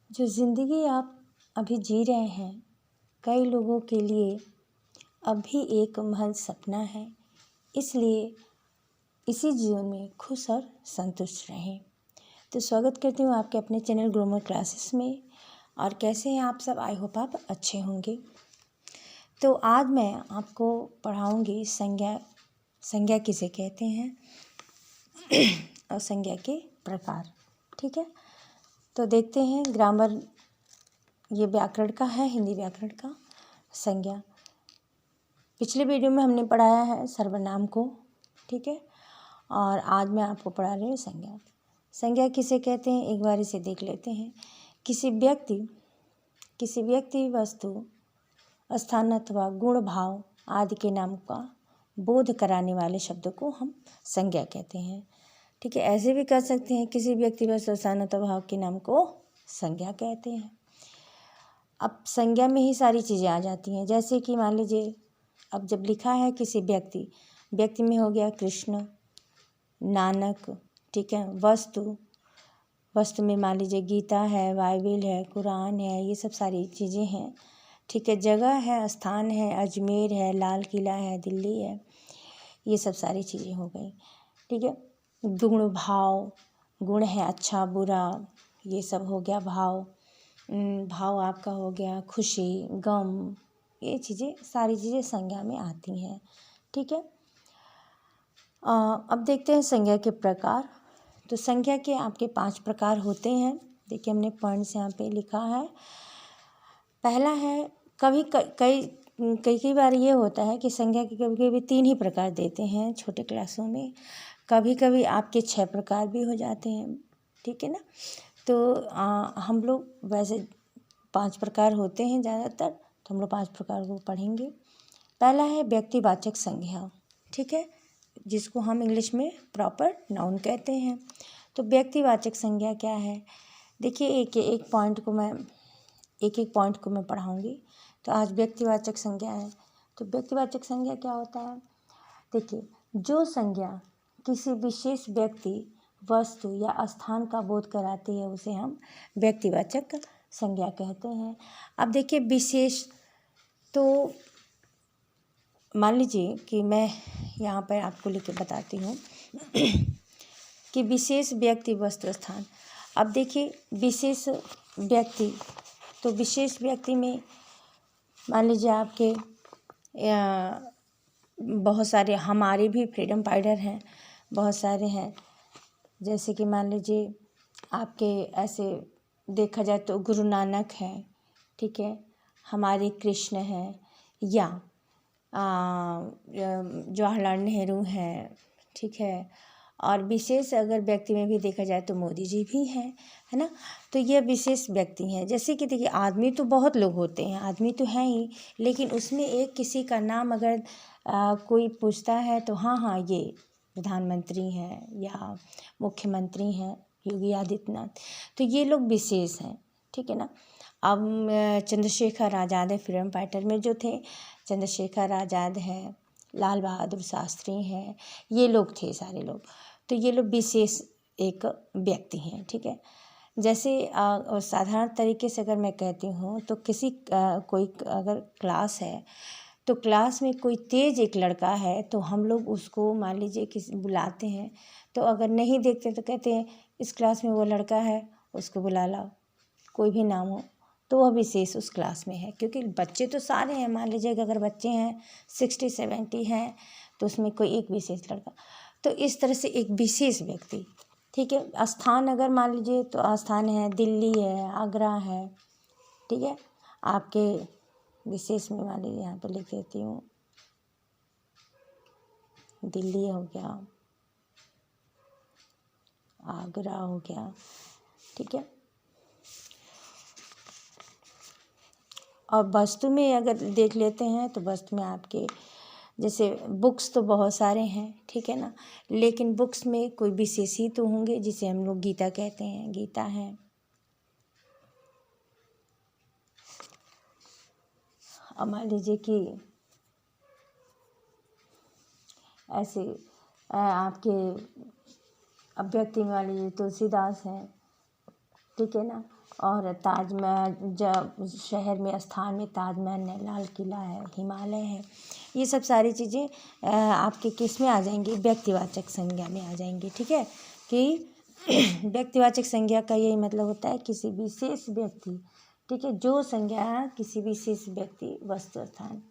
जो ज़िंदगी आप अभी जी रहे हैं, कई लोगों के लिए अभी एक महज सपना है। इसलिए इसी जीवन में खुश और संतुष्ट रहें। तो स्वागत करती हूँ आपके अपने चैनल ग्रोमर क्लासेस में। और कैसे हैं आप सब? आई होप आप अच्छे होंगे। तो आज मैं आपको पढ़ाऊँगी संज्ञा किसे कहते हैं और संज्ञा के प्रकार। ठीक है, तो देखते हैं ग्रामर। ये व्याकरण का है, हिंदी व्याकरण का संज्ञा। पिछले वीडियो में हमने पढ़ाया है सर्वनाम को, ठीक है, और आज मैं आपको पढ़ा रही हूँ संज्ञा। संज्ञा किसे कहते हैं, एक बार इसे देख लेते हैं। किसी व्यक्ति वस्तु, स्थान अथवा गुण, भाव आदि के नाम का बोध कराने वाले शब्द को हम संज्ञा कहते हैं। ठीक है, ऐसे भी कर सकते हैं, किसी व्यक्ति वस्तु, स्थान अथवा भाव के नाम को संज्ञा कहते हैं। अब संज्ञा में ही सारी चीज़ें आ जाती हैं। जैसे कि मान लीजिए, अब जब लिखा है किसी व्यक्ति में हो गया कृष्ण, नानक, ठीक है। वस्तु में मान लीजिए गीता है, बाइबिल है, कुरान है, ये सब सारी चीज़ें हैं, ठीक है। जगह है, स्थान है, अजमेर है, लाल किला है, दिल्ली है, ये सब सारी चीज़ें हो गई, ठीक है। गुण है अच्छा बुरा, ये सब हो गया भाव आपका हो गया खुशी गम, ये चीज़ें सारी चीज़ें संज्ञा में आती हैं, ठीक है। अब देखते हैं संज्ञा के प्रकार। तो संज्ञा के आपके 5 प्रकार होते हैं। देखिए हमने पॉइंट्स यहाँ पे लिखा है। पहला है, कई बार ये होता है कि संज्ञा के कभी 3 ही प्रकार देते हैं छोटे क्लासों में, कभी आपके 6 प्रकार भी हो जाते हैं, ठीक है ना। तो हम लोग वैसे 5 प्रकार होते हैं ज़्यादातर, तो हम लोग 5 प्रकार को पढ़ेंगे। पहला है व्यक्तिवाचक संज्ञा, ठीक है, जिसको हम इंग्लिश में प्रॉपर नाउन कहते हैं। तो व्यक्तिवाचक संज्ञा क्या है? देखिए एक पॉइंट को मैं पढ़ाऊँगी। तो आज व्यक्तिवाचक संज्ञा है। तो व्यक्तिवाचक संज्ञा क्या होता है? देखिए, जो संज्ञा किसी विशेष व्यक्ति, वस्तु या स्थान का बोध कराती है उसे हम व्यक्तिवाचक संज्ञा कहते हैं। अब देखिए विशेष, तो मान लीजिए कि मैं यहाँ पर आपको लिख के बताती हूँ कि विशेष व्यक्ति, वस्तु, स्थान। अब देखिए विशेष व्यक्ति, तो विशेष व्यक्ति में मान लीजिए आपके बहुत सारे, हमारे भी फ्रीडम फाइटर हैं, बहुत सारे हैं। जैसे कि मान लीजिए आपके ऐसे देखा जाए तो गुरु नानक हैं, ठीक है, हमारे कृष्ण हैं, या जवाहरलाल नेहरू हैं, ठीक है। और विशेष अगर व्यक्ति में भी देखा जाए तो मोदी जी भी हैं, है ना। तो ये विशेष व्यक्ति हैं। जैसे कि देखिए आदमी तो बहुत लोग होते हैं, आदमी तो हैं ही, लेकिन उसमें एक किसी का नाम अगर कोई पूछता है तो हाँ ये प्रधानमंत्री हैं या मुख्यमंत्री हैं योगी आदित्यनाथ, तो ये लोग विशेष हैं, ठीक है ना। अब चंद्रशेखर आज़ाद है, फ्रीडम फाइटर में जो थे, चंद्रशेखर आज़ाद हैं, लाल बहादुर शास्त्री हैं, ये लोग थे सारे लोग। तो ये लोग विशेष एक व्यक्ति हैं, ठीक है। जैसे साधारण तरीके से अगर मैं कहती हूँ तो कोई अगर क्लास है, तो क्लास में कोई तेज एक लड़का है, तो हम लोग उसको मान लीजिए किसी बुलाते हैं, तो अगर नहीं देखते तो कहते हैं इस क्लास में वो लड़का है, उसको बुला लाओ, कोई भी नाम हो, तो वह विशेष उस क्लास में है। क्योंकि बच्चे तो सारे हैं, मान लीजिए कि अगर बच्चे हैं 60-70 हैं, तो उसमें कोई एक विशेष लड़का, तो इस तरह से एक विशेष व्यक्ति, ठीक है। स्थान अगर मान लीजिए तो स्थान है दिल्ली है, आगरा है, ठीक है। आपके विशेष में मान लीजिए यहाँ पे लिख देती हूँ, दिल्ली हो गया, आगरा हो गया, ठीक है। और वस्तु में अगर देख लेते हैं तो वस्तु में आपके जैसे बुक्स तो बहुत सारे हैं, ठीक है ना, लेकिन बुक्स में कोई विशेष ही तो होंगे, जिसे हम लोग गीता कहते हैं, गीता है। अब मान लीजिए कि ऐसे आपके अभ्यर्थी मान लीजिए तुलसीदास हैं, ठीक है ना, और ताजमहल, जब शहर में स्थान में ताजमहल है, लाल किला है, हिमालय है, ये सब सारी चीज़ें आपके किस में आ जाएंगी, व्यक्तिवाचक संज्ञा में आ जाएंगी। ठीक है, कि व्यक्तिवाचक संज्ञा का यही मतलब होता है किसी विशेष व्यक्ति, ठीक है, जो संज्ञा किसी विशेष व्यक्ति, वस्तु, स्थान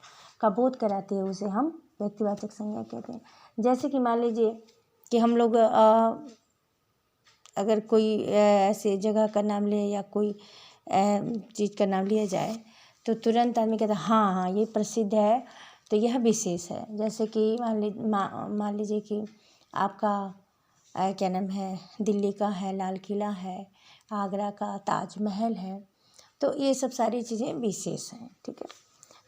का बोध कराती है उसे हम व्यक्तिवाचक संज्ञा कहते हैं। जैसे कि मान लीजिए कि हम लोग अगर कोई ऐसे जगह का नाम ले या कोई चीज़ का नाम लिया जाए तो तुरंत आदमी कहता है हाँ हाँ ये प्रसिद्ध है, तो यह विशेष है। जैसे कि मान लीजिए कि आपका क्या नाम है, दिल्ली का है लाल किला है, आगरा का ताजमहल है, तो ये सब सारी चीज़ें विशेष हैं। ठीक है,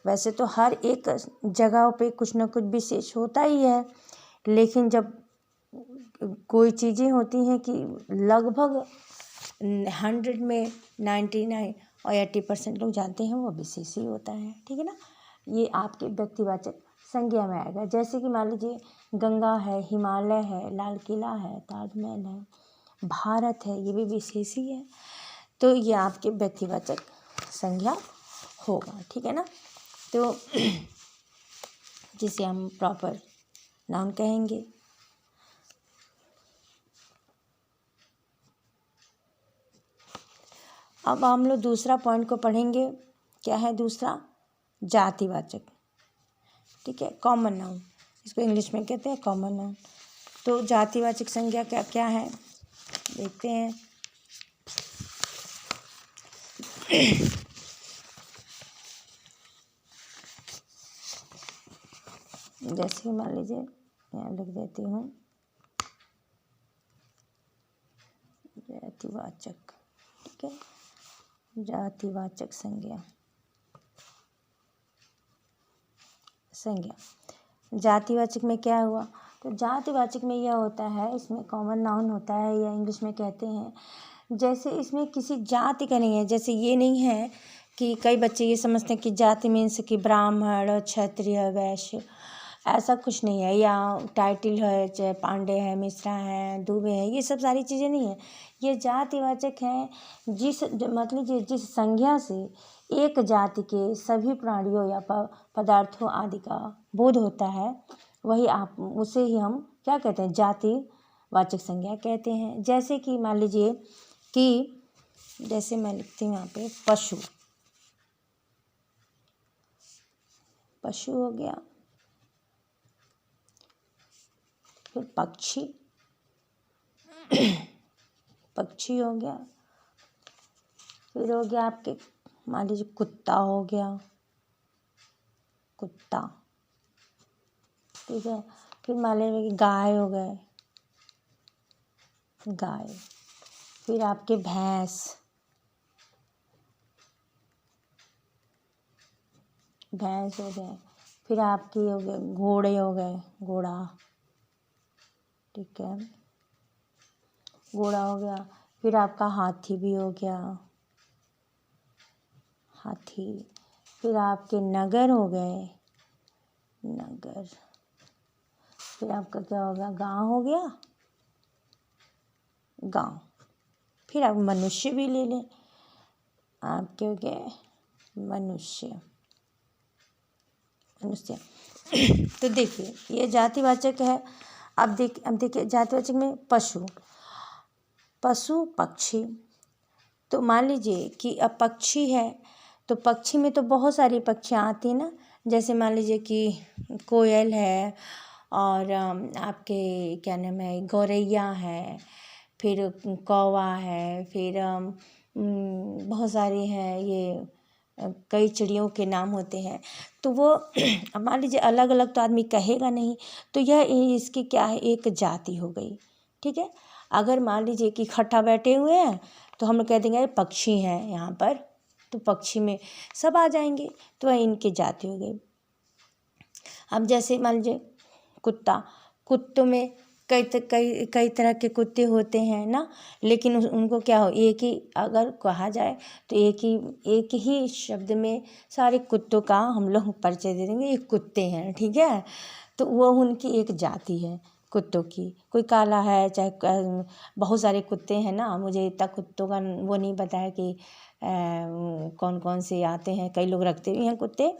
वैसे तो हर एक जगह पे कुछ ना कुछ विशेष होता ही है, लेकिन जब कोई चीज़ें होती हैं कि लगभग 100 में 99 और 80% लोग जानते हैं, वो विशेष ही होता है। ठीक है ना, ये आपके व्यक्तिवाचक संज्ञा में आएगा। जैसे कि मान लीजिए गंगा है, हिमालय है, लाल किला है, ताजमहल है, भारत है, ये भी विशेष ही है, तो ये आपके व्यक्तिवाचक संज्ञा होगा। ठीक है ना, तो जिसे हम प्रॉपर नाउन कहेंगे। अब हम लोग दूसरा पॉइंट को पढ़ेंगे, क्या है दूसरा, जातिवाचक। ठीक है, कॉमन नाउन, इसको इंग्लिश में कहते हैं कॉमन नाउन। तो जातिवाचक संज्ञा क्या क्या है देखते हैं। जैसे मान लीजिए यहाँ लिख देती हूँ जातिवाचक। ठीक है, जातिवाचक संज्ञा। जातिवाचक में क्या हुआ, तो जातिवाचक में यह होता है, इसमें कॉमन नाउन होता है या इंग्लिश में कहते हैं, जैसे इसमें किसी जाति का नहीं है। जैसे ये नहीं है कि कई बच्चे ये समझते हैं कि जाति मीन्स कि ब्राह्मण, क्षत्रिय, वैश्य, ऐसा कुछ नहीं है, या टाइटल है, चाहे पांडे है, मिश्रा है, दुबे है, ये सब सारी चीज़ें नहीं है। ये जातिवाचक है मतलब जिस संज्ञा से एक जाति के सभी प्राणियों या पदार्थों आदि का बोध होता है, वही आप उसे ही हम क्या कहते हैं, जातिवाचक संज्ञा कहते हैं। जैसे कि मान लीजिए कि जैसे मैं लिखती हूँ यहाँ पे पशु, पशु हो गया, फिर पक्षी, पक्षी हो गया, फिर हो गया आपके मान लीजिए कुत्ता हो गया, कुत्ता। ठीक है, फिर मान लीजिए गाय हो गए, गाय, फिर आपके भैंस, भैंस हो गए, फिर आपके हो गए घोड़े हो गए, घोड़ा। ठीक है, घोड़ा हो गया, फिर आपका हाथी भी हो गया, हाथी, फिर आपके नगर हो गए, नगर, फिर आपका क्या हो गया, गांव हो गया, गांव, फिर आप मनुष्य भी ले लें, आपके हो गए मनुष्य, मनुष्य। तो देखिए ये जातिवाचक है। अब देखिए जातिवाचक में पशु, पशु, पक्षी। तो मान लीजिए कि अब पक्षी है, तो पक्षी में तो बहुत सारी पक्षियाँ आती हैं ना, जैसे मान लीजिए कि कोयल है, और आपके क्या नाम है, गौरैया है, फिर कौवा है, फिर बहुत सारी हैं, ये कई चिड़ियों के नाम होते हैं। तो वो अब मान लीजिए अलग अलग तो आदमी कहेगा नहीं, तो यह इसकी क्या है, एक जाति हो गई। ठीक है, अगर मान लीजिए कि इकट्ठा बैठे हुए हैं तो हम लोग कह देंगे अरे पक्षी हैं यहाँ पर, तो पक्षी में सब आ जाएंगे, तो वह इनकी जाति हो गई। अब जैसे मान लीजिए कुत्ता, कुत्तों में कई तरह के कुत्ते होते हैं ना, लेकिन उनको क्या हो, एक ही अगर कहा जाए तो एक ही शब्द में सारे कुत्तों का हम लोग परिचय दे देंगे, ये कुत्ते हैं। ठीक है, तो वो उनकी एक जाति है। कुत्तों की। कोई काला है, चाहे बहुत सारे कुत्ते हैं ना, मुझे इतना कुत्तों का वो नहीं पता है कि कौन कौन से आते हैं, कई लोग रखते भी हैं कुत्ते,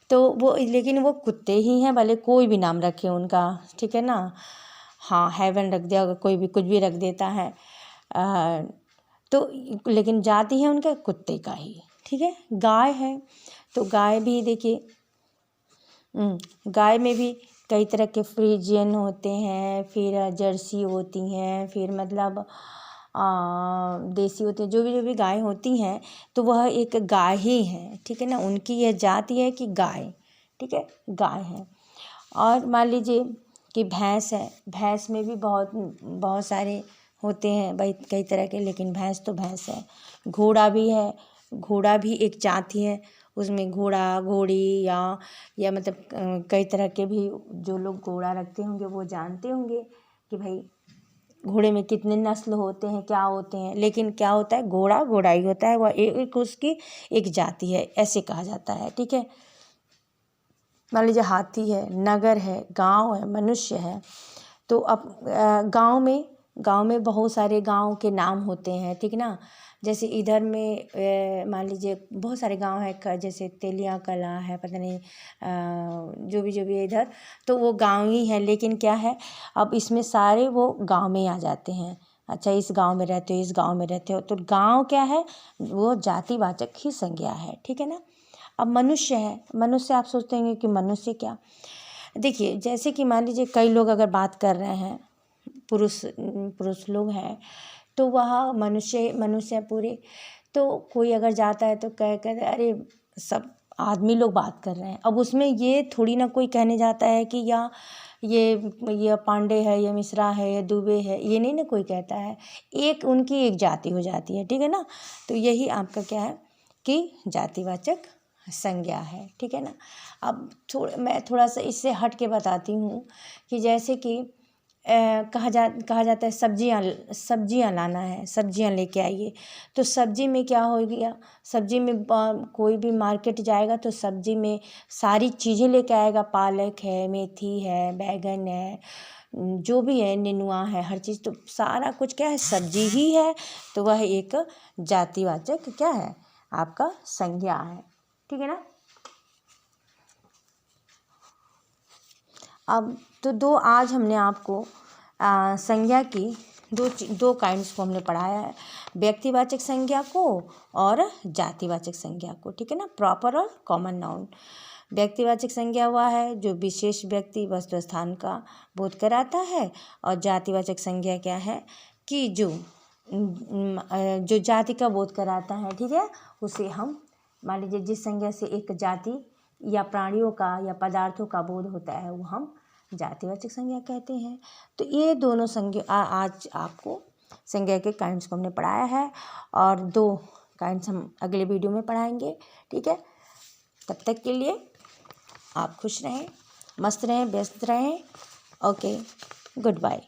तो वो लेकिन वो कुत्ते ही हैं, भले कोई भी नाम रखे उनका, ठीक है ना। हाँ, हेवन रख दिया, कोई भी कुछ भी रख देता है, तो लेकिन जाति है उनका कुत्ते का ही, ठीक है। गाय है तो गाय भी देखिए, गाय में भी कई तरह के फ्रीजियन होते हैं, फिर जर्सी होती हैं, फिर मतलब देसी होते हैं, जो भी गाय होती हैं, तो वह एक गाय ही है, ठीक है ना। उनकी यह जाति है कि गाय, ठीक है, गाय है। और मान लीजिए कि भैंस है, भैंस में भी बहुत सारे होते हैं भाई, कई तरह के, लेकिन भैंस तो भैंस है। घोड़ा भी है, घोड़ा भी एक जाति है, उसमें घोड़ा घोड़ी या मतलब कई तरह के भी जो लोग घोड़ा रखते होंगे वो जानते होंगे कि भाई घोड़े में कितने नस्ल होते हैं, क्या होते हैं, लेकिन क्या होता है, घोड़ा घोड़ा ही होता है, वह एक उसकी एक जाति है, ऐसे कहा जाता है, ठीक है। मान लीजिए हाथी है, नगर है, गांव है, मनुष्य है, तो अब गांव में बहुत सारे गांव के नाम होते हैं, ठीक ना। जैसे इधर में मान लीजिए बहुत सारे गांव है, जैसे तेलिया कला है, पता नहीं जो भी है इधर, तो वो गांव ही है, लेकिन क्या है, अब इसमें सारे वो गांव में आ जाते हैं। अच्छा, इस गांव में रहते हो, इस गांव में रहते हो, तो गांव क्या है, वो जातिवाचक ही संज्ञा है, ठीक है ना। अब मनुष्य है, मनुष्य आप सोचते होंगे कि मनुष्य क्या, देखिए जैसे कि मान लीजिए कई लोग अगर बात कर रहे हैं, पुरुष लोग हैं, तो वह मनुष्य पूरे, तो कोई अगर जाता है तो कहते अरे सब आदमी लोग बात कर रहे हैं। अब उसमें ये थोड़ी ना कोई कहने जाता है कि या ये पांडे है, ये मिश्रा है, ये दुबे है, ये नहीं ना कोई कहता है, एक उनकी एक जाति हो जाती है, ठीक है ना। तो यही आपका क्या है कि जातिवाचक संज्ञा है, ठीक है ना। अब मैं थोड़ा सा इससे हट के बताती हूँ कि जैसे कि कहा जाता है सब्जियाँ लाना है, सब्जियाँ लेके आइए, तो सब्जी में क्या हो गया, सब्जी में कोई भी मार्केट जाएगा तो सब्जी में सारी चीज़ें लेके आएगा, पालक है, मेथी है, बैगन है, जो भी है, नेनुआ है, हर चीज़, तो सारा कुछ क्या है, सब्जी ही है, तो वह एक जातिवाचक क्या है, आपका संज्ञा है, ठीक है ना। अब तो आज हमने आपको संज्ञा की दो काइंड्स को हमने पढ़ाया है, व्यक्तिवाचक संज्ञा को और जातिवाचक संज्ञा को, ठीक है ना, प्रॉपर और कॉमन नाउन। व्यक्तिवाचक संज्ञा हुआ है जो विशेष व्यक्ति वस्तु स्थान का बोध कराता है, और जातिवाचक संज्ञा क्या है कि जो जाति का बोध कराता है, ठीक है, उसे हम मान लीजिए जिस संज्ञा से एक जाति या प्राणियों का या पदार्थों का बोध होता है वो हम जातिवाचक संज्ञा कहते हैं। तो ये दोनों संज्ञा आज आपको संज्ञा के काइंड्स को हमने पढ़ाया है, और 2 काइंड्स हम अगले वीडियो में पढ़ाएंगे, ठीक है। तब तक के लिए आप खुश रहें, मस्त रहें, व्यस्त रहें। Okay, good bye.